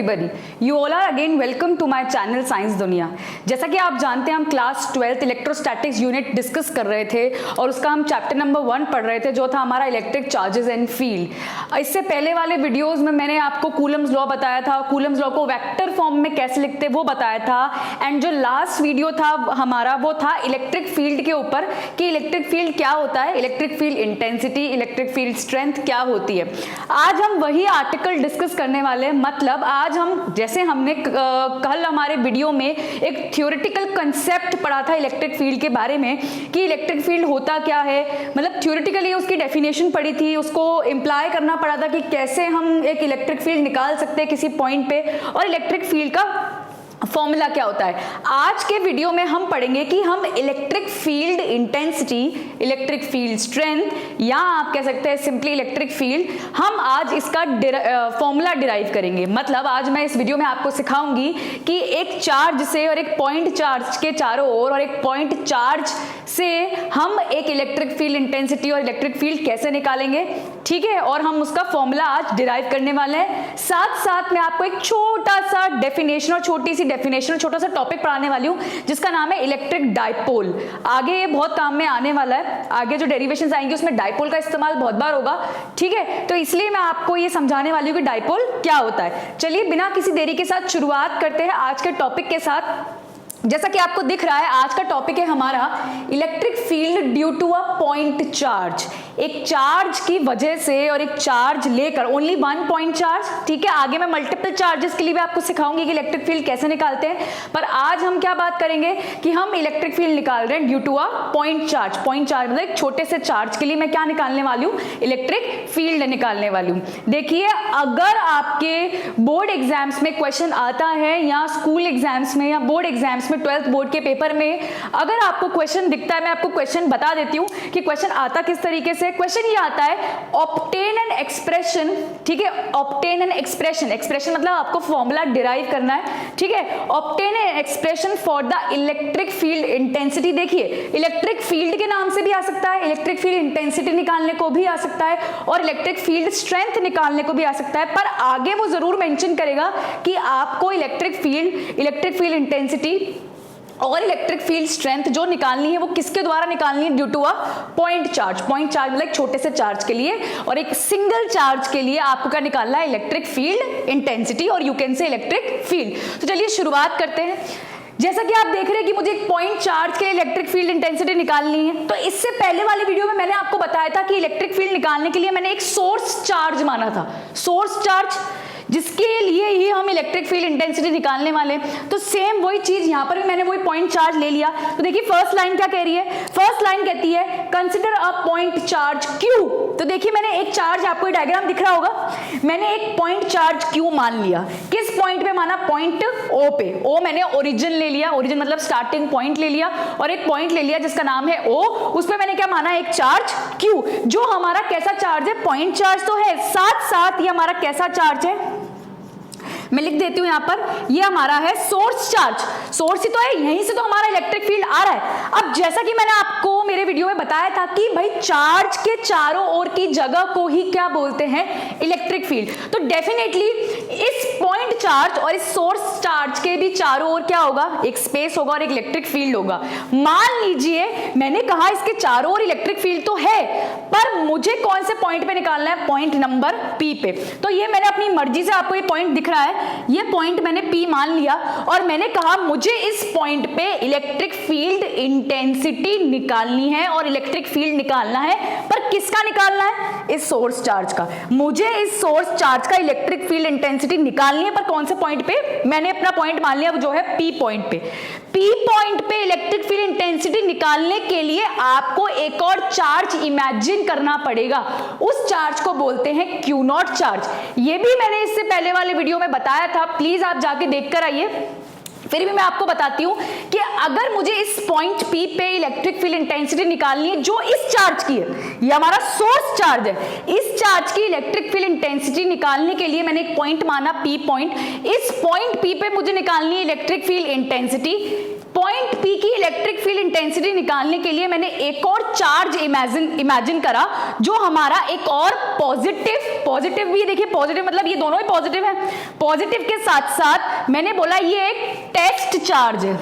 everybody. You all are again welcome to my channel science दुनिया। जैसा कि आप जानते हैं हम क्लास 12 इलेक्ट्रोस्टैटिक्स यूनिट डिस्कस कर रहे थे और उसका हम चैप्टर नंबर 1 पढ़ रहे थे जो था हमारा इलेक्ट्रिक चार्जेस एंड फील्ड। इससे पहले वाले वीडियोस में मैंने आपको कूलम्स लॉ बताया था, कूलम्स लॉ को वेक्टर फॉर्म में कैसे लिखते वो बताया था। एंड जो लास्ट वीडियो था हमारा वो था इलेक्ट्रिक फील्ड के ऊपर कि इलेक्ट्रिक फील्ड क्या होता है, electric field intensity, electric field strength क्या होती है। आज हम वही आर्टिकल डिस्कस करने वाले हैं। मतलब आज हम जैसे हमने कल हमारे वीडियो में एक थ्योरेटिकल कंसेप्ट पढ़ा था इलेक्ट्रिक फील्ड के बारे में कि इलेक्ट्रिक फील्ड होता क्या है, मतलब थ्योरेटिकली उसकी डेफिनेशन पढ़ी थी, उसको इम्प्लाई करना पड़ा था कि कैसे हम एक इलेक्ट्रिक फील्ड निकाल सकते हैं किसी पॉइंट पे और इलेक्ट्रिक फील्ड का फॉर्मूला क्या होता है। आज के वीडियो में हम पढ़ेंगे कि हम electric field intensity, electric field strength या आप कह सकते हैं सिंपली इलेक्ट्रिक फील्ड, हम आज इसका फॉर्मूला डिराइव करेंगे। मतलब आज मैं इस वीडियो में आपको सिखाऊंगी कि एक चार्ज से और एक पॉइंट चार्ज के चारों ओर और एक पॉइंट चार्ज से हम एक इलेक्ट्रिक फील्ड इंटेंसिटी और इलेक्ट्रिक फील्ड कैसे निकालेंगे, ठीक है। और हम उसका फॉर्मूला आज डिराइव करने वाले हैं। साथ साथ मैं आपको एक छोटा सा डेफिनेशन और छोटी सी डेफिनेशन, छोटा सा टॉपिक पढ़ाने वाली हूं जिसका नाम है इलेक्ट्रिक डाइपोल। आगे ये बहुत काम में आने वाला है, आगे जो डेरिवेशंस आएंगे उसमें डाइपोल का इस्तेमाल बहुत बार होगा, ठीक है। तो इसलिए मैं आपको ये समझाने वाली हूं कि डाइपोल क्या होता है। चलिए बिना किसी देरी के साथ शुरुआत करते हैं आज के टॉपिक के साथ। जैसा कि आपको दिख रहा है आज का टॉपिक है हमारा electric field due to a point charge. एक चार्ज की वजह से और एक चार्ज लेकर, ओनली वन पॉइंट चार्ज, ठीक है। आगे मैं मल्टीपल चार्जेस के लिए भी आपको सिखाऊंगी कि इलेक्ट्रिक फील्ड कैसे निकालते हैं, पर आज हम क्या बात करेंगे कि हम इलेक्ट्रिक फील्ड निकाल रहे हैं due to a point charge. Point charge मतलब एक छोटे से चार्ज के लिए मैं क्या निकालने वाली हूँ, इलेक्ट्रिक फील्ड निकालने वाली हूँ। देखिए अगर आपके बोर्ड एग्जाम्स में क्वेश्चन आता है या स्कूल एग्जाम्स में या बोर्ड एग्जाम्स में 12th बोर्ड के पेपर में अगर आपको क्वेश्चन दिखता है, मैं आपको क्वेश्चन बता देती हूं कि क्वेश्चन आता किस तरीके से। क्वेश्चन ये आता है ऑब्टेन एन एक्सप्रेशन, ठीक है। ऑब्टेन एन एक्सप्रेशन, एक्सप्रेशन मतलब आपको फॉर्मूला डिराइव करना है, ठीक है। Obtain an expression for the electric field intensity. देखिए इलेक्ट्रिक फील्ड के नाम से भी आ सकता है, इलेक्ट्रिक फील्ड इंटेंसिटी निकालने को भी आ सकता है और इलेक्ट्रिक फील्ड स्ट्रेंथ निकालने को भी आ सकता है, पर आगे वो जरूर मेंशन करेगा कि आपको इलेक्ट्रिक फील्ड इंटेंसिटी और इलेक्ट्रिक फील्ड स्ट्रेंथ जो निकालनी है वो किसके द्वारा निकालनी है, due to a point charge. Point charge मतलब एक छोटे से चार्ज के लिए और एक सिंगल चार्ज के लिए आपको क्या निकालना है, इलेक्ट्रिक फील्ड इंटेंसिटी और you can say electric field. तो चलिए शुरुआत करते हैं। जैसा कि आप देख रहे हैं कि मुझे एक पॉइंट चार्ज के लिए इलेक्ट्रिक फील्ड इंटेंसिटी निकालनी है, तो इससे पहले वाले वीडियो में मैंने आपको बताया था कि इलेक्ट्रिक फील्ड निकालने के लिए मैंने एक सोर्स चार्ज माना था, सोर्स चार्ज जिसके लिए ही हम इलेक्ट्रिक फील्ड इंटेंसिटी निकालने वाले। तो सेम वही चीज यहां पर भी मैंने वही पॉइंट चार्ज ले लिया। तो देखिए फर्स्ट लाइन क्या कह रही है, फर्स्ट लाइन कहती है consider a point charge Q। तो देखिए मैंने एक चार्ज, आपको ये डायग्राम दिख रहा होगा, मैंने एक पॉइंट चार्ज Q मान लिया। किस पॉइंट पे माना, पॉइंट O पे। O मैंने ओरिजिन ले लिया, ओरिजिन मतलब स्टार्टिंग पॉइंट ले लिया और एक पॉइंट ले लिया जिसका नाम है O। उस पे मैंने क्या माना, एक चार्ज Q जो हमारा कैसा चार्ज है, पॉइंट चार्ज तो है, साथ साथ ये हमारा कैसा चार्ज है, मैं लिख देती हूं यहां पर, ये हमारा है सोर्स चार्ज। सोर्स ही तो है, यहीं से तो हमारा इलेक्ट्रिक फील्ड आ रहा है। अब जैसा कि मैंने आपको मेरे वीडियो में बताया था कि भाई चार्ज के चारों ओर की जगह को ही क्या बोलते हैं, इलेक्ट्रिक फील्ड। तो डेफिनेटली इस पॉइंट चार्ज और इस सोर्स चार्ज के भी चारों ओर क्या होगा, एक स्पेस होगा और एक इलेक्ट्रिक फील्ड होगा। मान लीजिए मैंने कहा इसके चारों ओर इलेक्ट्रिक फील्ड तो है, पर मुझे कौन से पॉइंट पे निकालना है, पॉइंट नंबर P पे। तो ये मैंने अपनी मर्जी से, आपको ये पॉइंट दिख रहा है, ये पॉइंट मैंने P मान लिया और मैंने कहा मुझे इस पॉइंट पे इलेक्ट्रिक फील्ड इंटेंसिटी निकालनी है और इलेक्ट्रिक फील्ड निकालना है, पर किसका निकालना है, इस सोर्स चार्ज का। मुझे इस सोर्स चार्ज का इलेक्ट्रिक फील्ड इंटेंसिटी निकालनी है, पर कौन से पॉइंट पे, मैंने अपना पॉइंट मान लिया जो है P पॉइंट पे। P पॉइंट पे इलेक्ट्रिक फील्ड इंटेंसिटी निकालने के लिए आपको एक और चार्ज इमेजिन करना पड़ेगा, उस चार्ज को बोलते हैं Q नॉट चार्ज। ये भी मैंने इससे पहले वाले वीडियो में बताया था, प्लीज आप जाके देख कर आइए। फिर भी मैं आपको बताती हूं कि अगर मुझे इस पॉइंट P पे इलेक्ट्रिक फील्ड इंटेंसिटी निकालनी है जो इस चार्ज की है, ये हमारा सोर्स चार्ज है, इस चार्ज की इलेक्ट्रिक फील्ड इंटेंसिटी निकालने के लिए मैंने एक पॉइंट माना P पॉइंट। इस पॉइंट P पे मुझे निकालनी है electric field intensity. Point P की इलेक्ट्रिक फील्ड इंटेंसिटी निकालने के लिए मैंने एक और चार्ज इमेजिन करा, जो हमारा एक और पॉजिटिव भी, देखिए पॉजिटिव मतलब ये दोनों ही पॉजिटिव है, पॉजिटिव के साथ साथ मैंने बोला ये एक टेस्ट चार्ज है।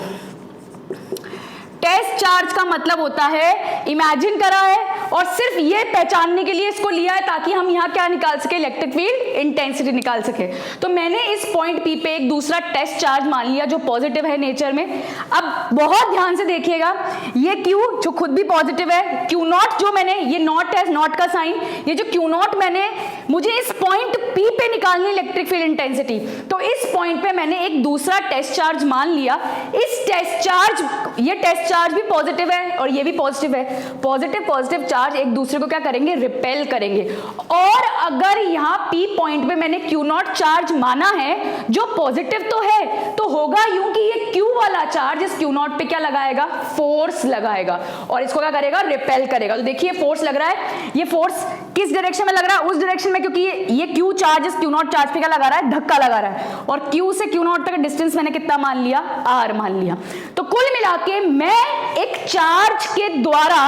टेस्ट चार्ज का मतलब होता है इमेजिन करा है और सिर्फ ये पहचानने के लिए इसको लिया है ताकि हम यहाँ क्या निकाल सके, इलेक्ट्रिक फील्ड इंटेंसिटी निकाल सके। तो मैंने इस पॉइंट P पे एक दूसरा टेस्ट चार्ज मान लिया जो पॉजिटिव है नेचर में। अब बहुत ध्यान से देखिएगा, ये Q जो खुद भी पॉजिटिव है, Q0 जो मैंने, ये नॉट है, नॉट का साइन, ये जो Q0 मैंने, मुझे इस पॉइंट P पे निकालनी इलेक्ट्रिक फील्ड इंटेंसिटी, तो इस पॉइंट पे मैंने एक दूसरा टेस्ट चार्ज मान लिया। इस टेस्ट चार्ज, ये टेस्ट चार्ज भी पॉजिटिव है और ये भी पॉजिटिव है, पॉजिटिव चार्ज एक दूसरे को क्या करेंगे, रिपेल करेंगे। और अगर यहाँ P पॉइंट पे मैंने Q0 चार्ज माना है जो पॉजिटिव तो है, तो होगा यूं कि ये Q वाला चार्ज इस Q0 पे क्या लगाएगा, फोर्स लगाएगा और इसको क्या करेगा, रिपेल करेगा। तो देखिए फोर्स लग रहा है, ये फोर्स किस डायरेक्शन में लग रहा है, उस डायरेक्शन में, क्योंकि ये Q चार्ज इस Q0 चार्ज पे क्या लगा रहा है, धक्का लगा रहा है। और Q से Q0 तक डिस्टेंस मैंने कितना मान लिया, R मान लिया। तो कुल मिला के मैं एक चार्ज के द्वारा,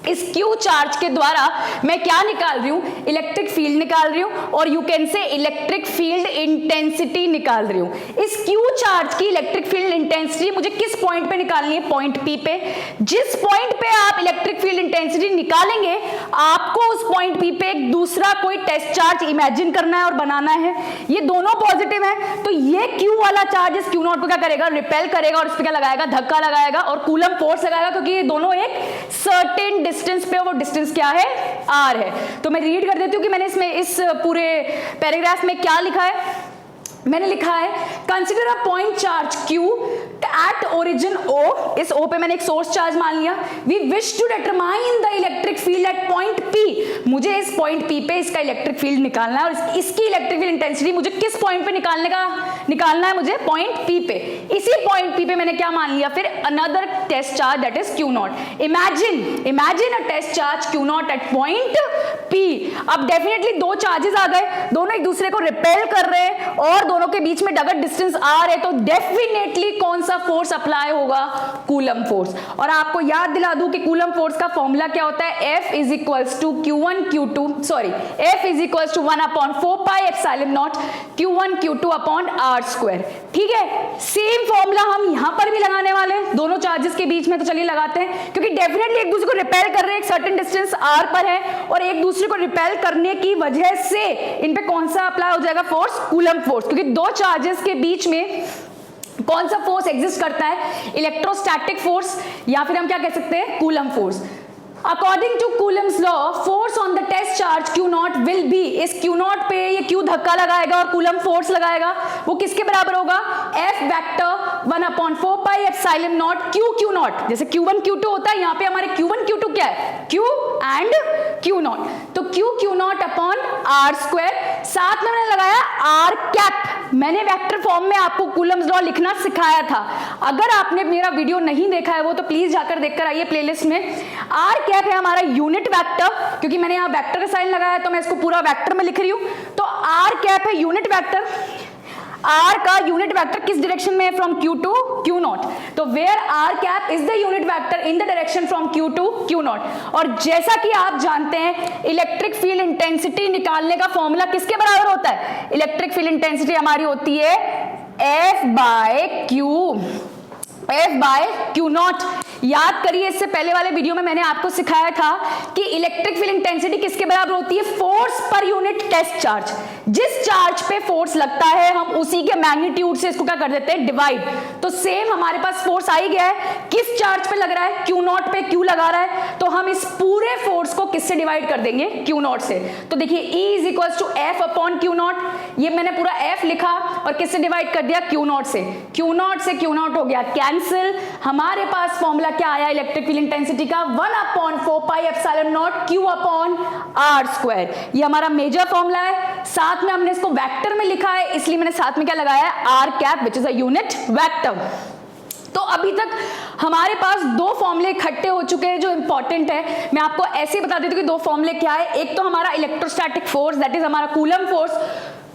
इस Q चार्ज के द्वारा मैं क्या निकाल रही हूं, इलेक्ट्रिक फील्ड निकाल रही हूं और you can say electric field intensity निकाल रही हूं। इस Q चार्ज की इलेक्ट्रिक फील्ड इंटेंसिटी मुझे किस पॉइंट पे निकालनी है, पॉइंट P पे। जिस पॉइंट पे आप इलेक्ट्रिक फील्ड इंटेंसिटी निकालेंगे, आपको उस पॉइंट P पे एक दूसरा कोई टेस्ट चार्ज इमेजिन करना है और बनाना है। ये दोनों पॉजिटिव है, तो ये Q वाला चार्ज इस Q0 को क्या करेगा, रिपेल करेगा और इस पे क्या लगाएगा, धक्का लगाएगा और कूलम फोर्स लगाएगा, क्योंकि ये दोनों एक सर्टेन डिस्टेंस पे, वो डिस्टेंस क्या है, R है। तो मैं रीड कर देती हूँ कि मैंने इसमें इस पूरे पैराग्राफ में क्या लिखा है। मैंने लिखा है consider a point charge Q at origin O, इस O पे मैंने एक सोर्स चार्ज मान लिया। We wish to determine the electric field at point P, मुझे इस पॉइंट P पे इसका इलेक्ट्रिक फील्ड निकालना है और इसकी इलेक्ट्रिक फील्ड इंटेंसिटी मुझे किस पॉइंट पे निकालना है, मुझे पॉइंट P पे। इसी पॉइंट P पे मैंने क्या मान लिया, फिर another test charge that is Q0। Imagine a test charge Q0 at point P। अब डेफिनेटली दो चार्जेस आ गए, दोनों एक दूसरे को रिपेल कर रहे हैं और दोनों के बीच में अगर डिस्टेंस R है तो डेफिनेटली कौन सा फोर्स अप्लाई होगा, कूलम फोर्स। और आपको याद दिला दूं कि कूलम फोर्स का फॉर्मूला क्या होता है, F is equals to F is equals to 1/4 pi epsilon naught Q1 Q2 upon R square. ठीक है, सेम फॉर्मूला हम यहां पर भी लगाने वाले हैं दोनों चार्जेस के बीच में। तो चलिए लगाते हैं, क्योंकि डेफिनेटली एक दूसरे को रिपेल कर रहे हैं, एक सर्टेन डिस्टेंस R पर है और एक दूसरे को रिपेल करने की वजह से इन पे कौन सा अप्लाई हो जाएगा, फोर्स, कूलम फोर्स। क्योंकि दो चार्जेस के बीच में कौन सा फोर्स एग्जिस्ट करता है, इलेक्ट्रोस्टैटिक फोर्स या फिर हम क्या कह सकते हैं, Coulomb force. According to Coulomb's law, force on the test charge Q0 will be, इस Q0 पे ये Q धक्का लगाएगा और कूलम फोर्स लगाएगा, वो किसके बराबर होगा, F vector 1/4 pi epsilon not Q0। जैसे Q1 Q2 होता है, यहाँ पे हमारे Q1 Q2 क्या है, Q एंड Q0, तो Q0 अपॉन R स्क्वायर। साथ में मैंने लगाया R कैप, मैंने वेक्टर फॉर्म में आपको कूलम्स लॉ लिखना सिखाया था। अगर आपने मेरा वीडियो नहीं देखा है वो तो प्लीज जाकर देखकर आइए प्लेलिस्ट में। R कैप है हमारा यूनिट वेक्टर, क्योंकि मैंने यहाँ वेक्टर का साइन लगाया तो मैं इसको पूरा वेक्टर में लिख रही हूँ। तो R कैप है यूनिट वेक्टर, R का यूनिट वेक्टर किस डायरेक्शन में है, फ्रॉम Q टू Q0। तो where R cap is the unit vector in the direction from Q to Q0। और जैसा कि आप जानते हैं इलेक्ट्रिक फील्ड इंटेंसिटी निकालने का फॉर्मूला किसके बराबर होता है, इलेक्ट्रिक फील्ड इंटेंसिटी हमारी होती है F बाय Q0। याद करिए, इससे पहले वाले वीडियो में मैंने आपको सिखाया था कि इलेक्ट्रिक फील्ड इंटेंसिटी किसके बराबर होती है, फोर्स पर यूनिट टेस्ट चार्ज। जिस चार्ज पे फोर्स लगता है हम उसी के मैग्नीट्यूड से इसको क्या कर देते हैं, डिवाइड। तो सेम हमारे पास फोर्स आ ही गया है, किस चार्ज पे लग रहा है, Q0 पे Q लगा रहा है, तो हम इस पूरे फोर्स को किससे डिवाइड कर देंगे, Q0 से। तो देखिए E is equals to F upon Q0, ये मैंने पूरा F लिखा और किससे डिवाइड कर दिया, Q0 से। Q0 से Q0 हो गया कैंसिल, हमारे पास फॉर्मूला क्या आया इलेक्ट्रिक फील्ड इंटेंसिटी का, 1/4 pi epsilon naught Q upon R square. ये हमारा मेजर फॉर्मूला है, साथ में हमने इसको वेक्टर में लिखा है इसलिए मैंने साथ में क्या लगाया है, R cap which is a unit vector. तो अभी तक हमारे पास दो फॉर्मूले इकट्ठे हो चुके हैं जो इंपॉर्टेंट है। मैं आपको ऐसे ही बता देती हूँ कि दो फॉर्मूले क्या है। एक तो हमारा इलेक्ट्रोस्टैटिक फोर्स दैट इज हमारा कूलम फोर्स,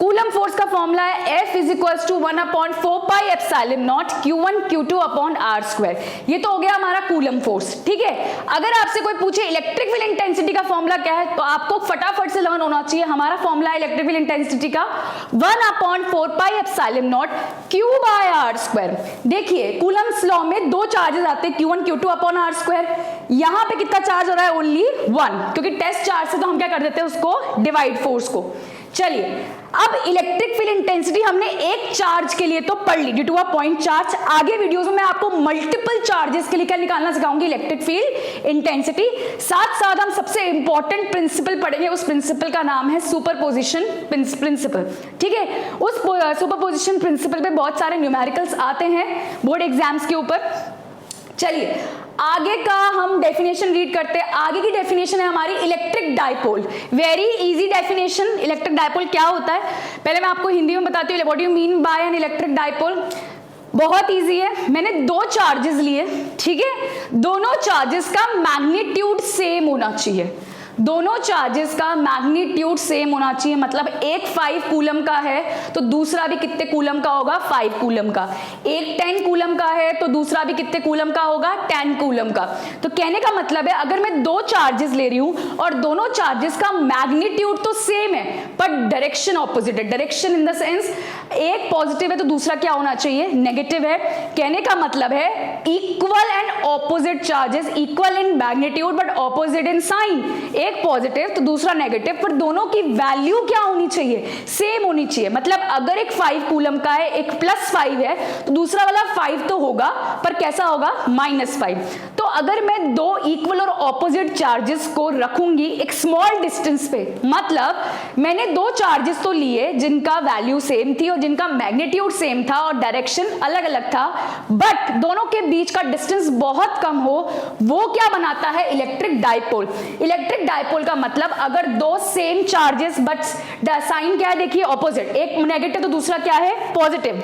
कूलम फोर्स का फॉर्मूला है F is equals to 1/4 pi epsilon naught Q1 Q2 upon R square. ये तो हो गया हमारा कूलम फोर्स, ठीक है। अगर आपसे कोई पूछे इलेक्ट्रिक फील्ड इंटेंसिटी का फॉर्मूला क्या है, तो आपको फटाफट से लर्न होना चाहिए। हमारा फॉर्मूला है इलेक्ट्रिक फील्ड इंटेंसिटी का 1/4 pi epsilon naught Q by R square. देखिए कूलम्स लॉ में दो चार्जेस आते हैं Q1 Q2 upon R square. यहां पे कितना चार्ज हो रहा है? ओनली 1, क्योंकि टेस्ट चार्ज से तो हम क्या कर देते हैं उसको, डिवाइड फोर्स को। चलिए अब इलेक्ट्रिक फील्ड इंटेंसिटी हमने एक चार्ज के लिए तो पढ़ ली, due to a point charge. आगे वीडियोस में मैं आपको मल्टीपल चार्जेस के लिए क्या निकालना सिखाऊंगी, इलेक्ट्रिक फील्ड इंटेंसिटी। साथ साथ हम सबसे इंपॉर्टेंट प्रिंसिपल पढ़ेंगे, उस प्रिंसिपल का नाम है सुपरपोजिशन प्रिंसिपल, ठीक है। उस सुपरपोजिशन प्रिंसिपल पे बहुत सारे न्यूमेरिकल्स आते हैं बोर्ड एग्जाम्स के ऊपर। चलिए आगे का हम डेफिनेशन रीड करते हैं। आगे की डेफिनेशन है हमारी electric dipole. Very easy definition, electric dipole क्या होता है पहले मैं आपको हिंदी में बताती हूँ। What do you mean by an electric dipole? बहुत इजी है। मैंने दो चार्जेस लिए, ठीक है, दोनों चार्जेस का मैग्नीट्यूड सेम होना चाहिए। दोनों चार्जेस का मैग्नीट्यूड सेम होना चाहिए, मतलब एक 5 कूलम का है तो दूसरा भी कितने कूलम का होगा, 5 कूलम का। एक 10 कूलम का है तो दूसरा भी कितने कूलम का होगा, 10 कूलम का। तो कहने का मतलब है अगर मैं दो चार्जेस ले रही हूं और दोनों चार्जेस का मैग्नीट्यूड तो सेम है पर डायरेक्शन ऑपोजिट है, डायरेक्शन इन द सेंस एक पॉजिटिव है तो दूसरा क्या होना चाहिए, नेगेटिव है। कहने का मतलब है equal and opposite charges, equal in magnitude but opposite in sign. एक पॉजिटिव तो दूसरा नेगेटिव, पर दोनों की वैल्यू क्या होनी चाहिए, सेम होनी चाहिए। मतलब अगर एक 5 कूलम का है, एक +5 है, तो दूसरा वाला 5 तो होगा पर कैसा होगा, -5। तो अगर मैं दो इक्वल और ऑपोजिट चार्जेस को रखूंगी एक स्मॉल डिस्टेंस पे, मतलब मैंने दो चार्जेस तो लिए जिनका वैल्यू सेम थी और जिनका मैग्नीट्यूड सेम था और डायरेक्शन अलग अलग था, बट दोनों के बीच का डिस्टेंस बहुत कम हो, वो क्या बनाता है, इलेक्ट्रिक डाइपोल। इलेक्ट्रिक डाइपोल का मतलब अगर दो सेम चार्जेस बट साइन क्या है, देखिए ऑपोजिट, एक नेगेटिव तो दूसरा क्या है, पॉजिटिव,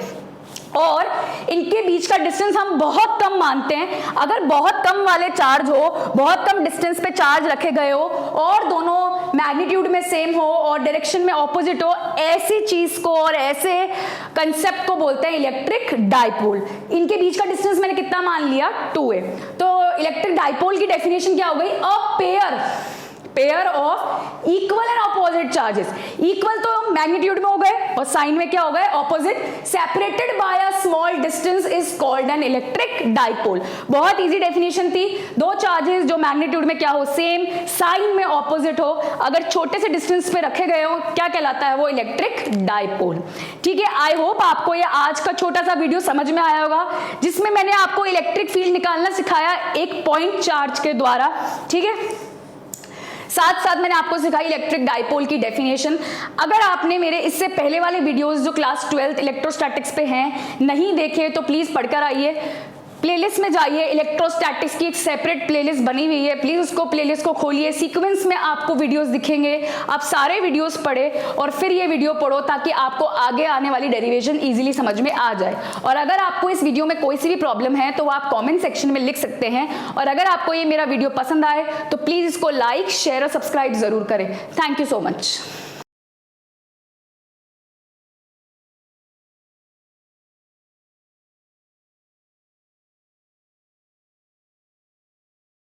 और इनके बीच का डिस्टेंस हम बहुत कम मानते हैं। अगर बहुत कम वाले चार्ज हो, बहुत कम डिस्टेंस पे चार्ज रखे गए हो और दोनों मैग्नीट्यूड में सेम हो और डायरेक्शन में ऑपोजिट हो, ऐसी चीज को और ऐसे कंसेप्ट को बोलते हैं इलेक्ट्रिक डाइपोल। इनके बीच का डिस्टेंस मैंने कितना मान लिया, 2 है। तो इलेक्ट्रिक डाइपोल की डेफिनेशन क्या हो गई, a pair of equal and opposite charges. Equal तो मैग्नीट्यूड में हो गए और साइन में क्या हो गए, opposite, separated by a small distance is called an electric dipole. बहुत इजी डेफिनेशन थी। दो चार्जेस जो मैग्नीट्यूड में क्या हो, सेम, साइन में ऑपोजिट हो, अगर छोटे से डिस्टेंस पे रखे गए हो, क्या कहलाता है वो, इलेक्ट्रिक डाइपोल। ठीक है, आई होप आपको ये आज का छोटा सा वीडियो समझ में आया होगा, जिसमें मैंने आपको इलेक्ट्रिक फील्ड निकालना सिखाया एक पॉइंट चार्ज के द्वारा। ठीक है, साथ साथ मैंने आपको सिखाई इलेक्ट्रिक डाइपोल की डेफिनेशन। अगर आपने मेरे इससे पहले वाले वीडियोस जो क्लास 12 इलेक्ट्रोस्टैटिक्स पे हैं नहीं देखे तो प्लीज पढ़कर आइए, प्लेलिस्ट में जाइए। इलेक्ट्रोस्टैटिक्स की एक सेपरेट प्लेलिस्ट बनी हुई है, प्लीज उसको प्लेलिस्ट को खोलिए, सीक्वेंस में आपको वीडियोस दिखेंगे, आप सारे वीडियोस पढ़े और फिर ये वीडियो पढ़ो ताकि आपको आगे आने वाली डेरिवेशन इजीली समझ में आ जाए। और अगर आपको इस वीडियो में कोई सी भी प्रॉब्लम है तो आप कॉमेंट सेक्शन में लिख सकते हैं, और अगर आपको ये मेरा वीडियो पसंद आए तो प्लीज इसको लाइक, शेयर और सब्सक्राइब जरूर करें। Thank you so much.